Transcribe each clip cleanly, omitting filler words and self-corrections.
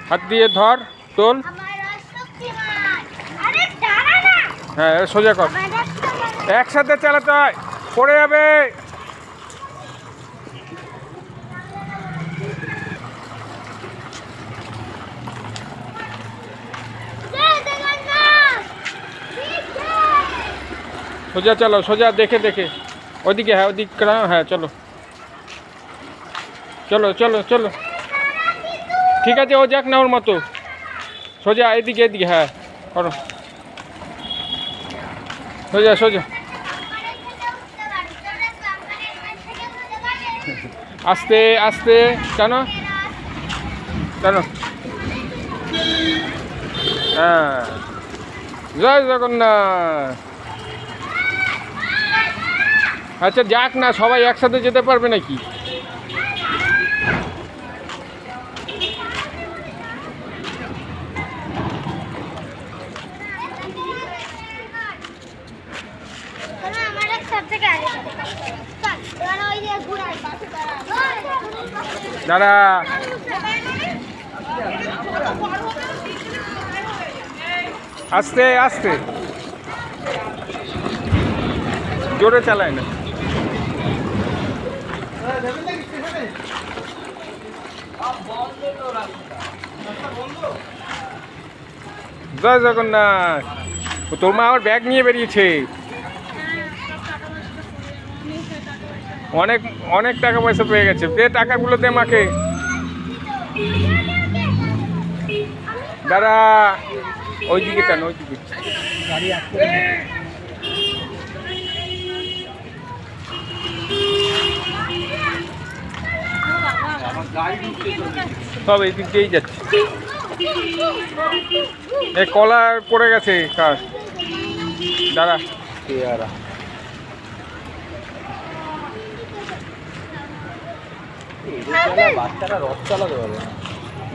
হাত দিয়ে ধর, তোল। হ্যাঁ, সোজা কর। একসাথে চালাতে হয়, পড়ে যাবে। সোজা চলো, সোজা দেখে দেখে। ওদিকে, হ্যাঁ ওদিক, হ্যাঁ চলো চলো চলো চলো। ঠিক আছে, ও যাক না ওর মতো। সোজা এদিকে এদিকে, হ্যাঁ করো, সোজা সোজা। আস্তে আস্তে টানো টানো। হ্যাঁ, জয় জগন্নাথ। আচ্ছা যাক না, সবাই একসাথে যেতে পারবে নাকি? দাঁড়া, আস্তে আস্তে, জোরে চালায় না। জয় জগন্নাথ। তোর মা আবার ব্যাগ নিয়ে বেরিয়েছে। অনেক অনেক টাকা পয়সা পেয়ে গেছে। দে টাকাগুলো, দে মাকে। দাঁড়া, ওইদিকে টান, ওইদিকে। সব এই দিক দিয়েই যাচ্ছে। এই কলা পড়ে গেছে কার। দাঁড়া, পেয়ারা। বাচ্চারা রথ চালাতে পারবে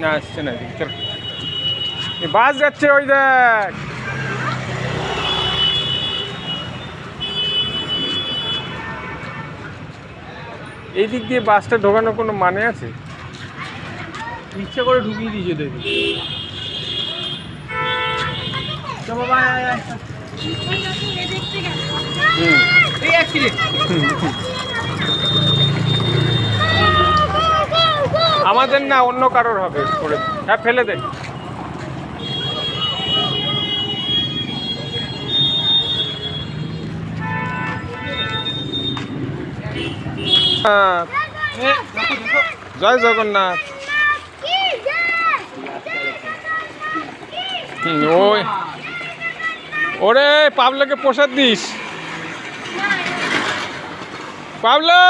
না, আসছে না। চল, বাস যাচ্ছে, ওই দেখ। এই দিক দিয়ে বাসটা ঢোকানোর কোনো মানে আছে? ইচ্ছা করে ঢুকিয়ে দিয়েছে দেখি। আমাদের না, অন্য কারোর হবে। হ্যাঁ, ফেলে দে। জয় জগন্নাথ। ওই ওরে, পাবলোকে প্রসাদ দিস। পাবলো,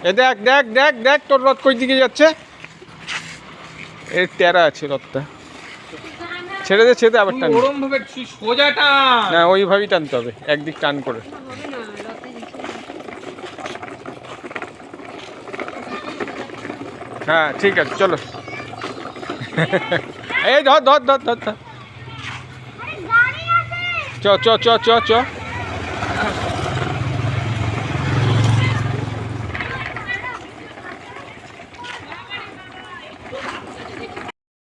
এ দেখ দেখ দেখ দেখ, তোর রথ কই দিকে যাচ্ছে। এর তেরা আছে রথটা। ছেড়ে দে, ছেড়ে দে, আবার টান। সোজা টান না, ওইভাবেই টানতে হবে, একদিক টান করে। হ্যাঁ ঠিক আছে, চলো। এই ধর ধর ধর ধর ধর। চ চ চ চ চ।